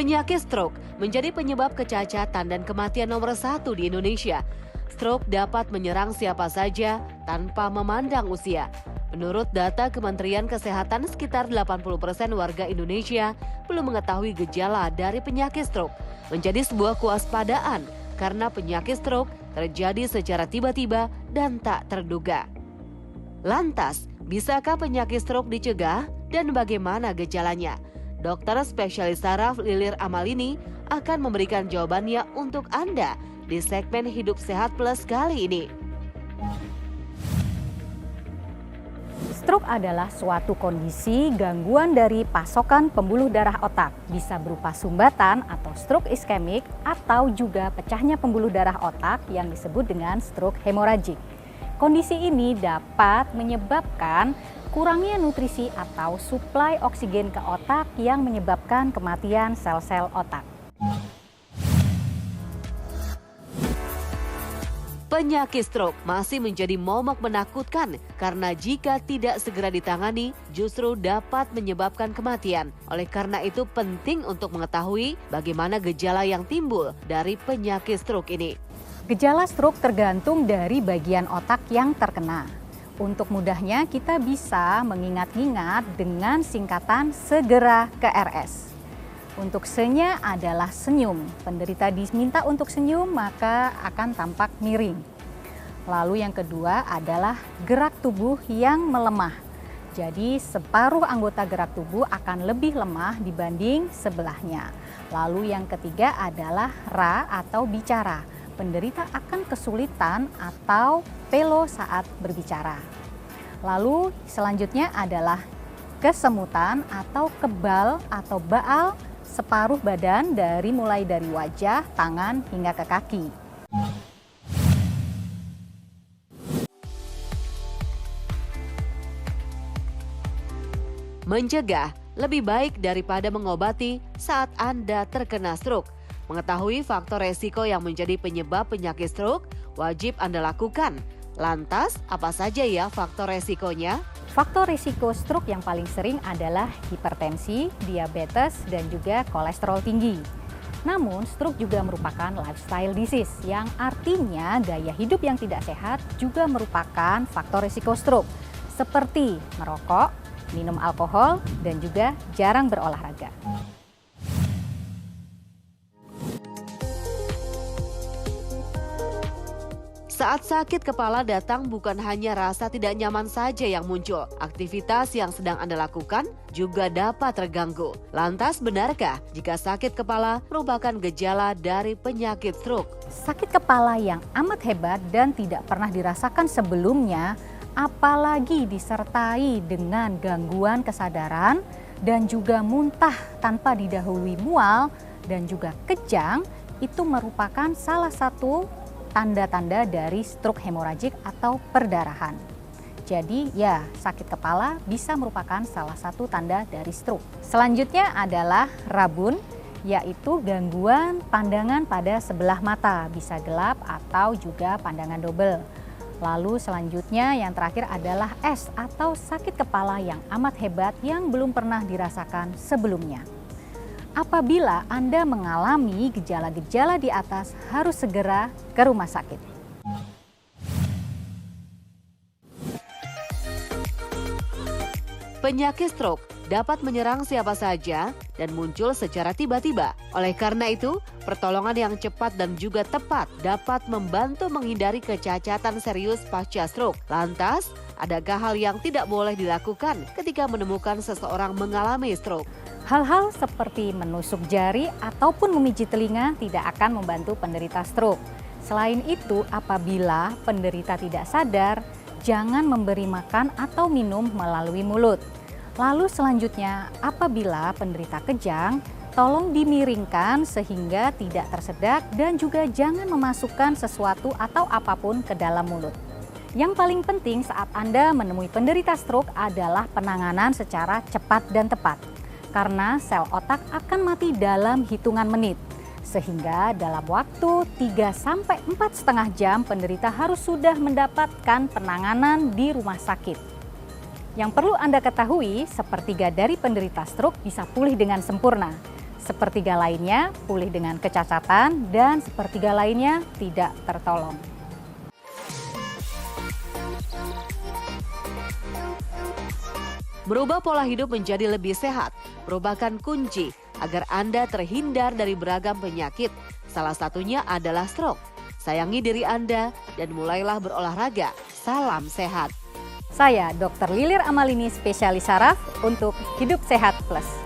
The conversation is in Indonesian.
Penyakit stroke menjadi penyebab kecacatan dan kematian nomor 1 di Indonesia. Stroke dapat menyerang siapa saja tanpa memandang usia. Menurut data Kementerian Kesehatan, sekitar 80% warga Indonesia belum mengetahui gejala dari penyakit stroke. Menjadi sebuah kewaspadaan karena penyakit stroke terjadi secara tiba-tiba dan tak terduga. Lantas, bisakah penyakit stroke dicegah dan bagaimana gejalanya? Dokter spesialis saraf Lilir Amalini akan memberikan jawabannya untuk Anda di segmen Hidup Sehat Plus kali ini. Stroke adalah suatu kondisi gangguan dari pasokan pembuluh darah otak. Bisa berupa sumbatan atau stroke iskemik atau juga pecahnya pembuluh darah otak yang disebut dengan stroke hemoragik. Kondisi ini dapat menyebabkan kurangnya nutrisi atau suplai oksigen ke otak yang menyebabkan kematian sel-sel otak. Penyakit stroke masih menjadi momok menakutkan karena jika tidak segera ditangani justru dapat menyebabkan kematian. Oleh karena itu penting untuk mengetahui bagaimana gejala yang timbul dari penyakit stroke ini. Gejala stroke tergantung dari bagian otak yang terkena. Untuk mudahnya kita bisa mengingat-ingat dengan singkatan segera ke RS. Untuk se-nya adalah senyum. Penderita diminta untuk senyum maka akan tampak miring. Lalu yang kedua adalah gerak tubuh yang melemah. Jadi separuh anggota gerak tubuh akan lebih lemah dibanding sebelahnya. Lalu yang ketiga adalah ra atau bicara. Penderita akan kesulitan atau pelo saat berbicara. Lalu selanjutnya adalah kesemutan atau kebal atau baal separuh badan mulai dari wajah, tangan hingga ke kaki. Mencegah lebih baik daripada mengobati saat Anda terkena stroke. Mengetahui faktor resiko yang menjadi penyebab penyakit stroke wajib Anda lakukan. Lantas, apa saja ya faktor resikonya? Faktor risiko stroke yang paling sering adalah hipertensi, diabetes, dan juga kolesterol tinggi. Namun, stroke juga merupakan lifestyle disease yang artinya gaya hidup yang tidak sehat juga merupakan faktor risiko stroke. Seperti merokok, minum alkohol, dan juga jarang berolahraga. Saat sakit kepala datang bukan hanya rasa tidak nyaman saja yang muncul. Aktivitas yang sedang Anda lakukan juga dapat terganggu. Lantas benarkah jika sakit kepala merupakan gejala dari penyakit stroke? Sakit kepala yang amat hebat dan tidak pernah dirasakan sebelumnya, apalagi disertai dengan gangguan kesadaran dan juga muntah tanpa didahului mual dan juga kejang, itu merupakan salah satu tanda-tanda dari stroke hemoragik atau perdarahan. Jadi ya, sakit kepala bisa merupakan salah satu tanda dari stroke. Selanjutnya adalah rabun, yaitu gangguan pandangan pada sebelah mata, bisa gelap atau juga pandangan double. Lalu selanjutnya yang terakhir adalah S atau sakit kepala yang amat hebat yang belum pernah dirasakan sebelumnya. Apabila Anda mengalami gejala-gejala di atas, harus segera ke rumah sakit. Penyakit stroke dapat menyerang siapa saja dan muncul secara tiba-tiba. Oleh karena itu, pertolongan yang cepat dan juga tepat dapat membantu menghindari kecacatan serius pasca stroke. Lantas, adakah hal yang tidak boleh dilakukan ketika menemukan seseorang mengalami stroke? Hal-hal seperti menusuk jari ataupun memijit telinga tidak akan membantu penderita stroke. Selain itu, apabila penderita tidak sadar, jangan memberi makan atau minum melalui mulut. Lalu selanjutnya, apabila penderita kejang, tolong dimiringkan sehingga tidak tersedak dan juga jangan memasukkan sesuatu atau apapun ke dalam mulut. Yang paling penting saat Anda menemui penderita stroke adalah penanganan secara cepat dan tepat. Karena sel otak akan mati dalam hitungan menit. Sehingga dalam waktu 3-4,5 jam penderita harus sudah mendapatkan penanganan di rumah sakit. Yang perlu Anda ketahui, sepertiga dari penderita stroke bisa pulih dengan sempurna. sepertiga lainnya pulih dengan kecacatan, dan sepertiga lainnya tidak tertolong. Merubah pola hidup menjadi lebih sehat merupakan kunci agar Anda terhindar dari beragam penyakit. Salah satunya adalah stroke. Sayangi diri Anda dan mulailah berolahraga. Salam sehat. Saya Dr. Lilir Amalini, spesialis saraf untuk Hidup Sehat Plus.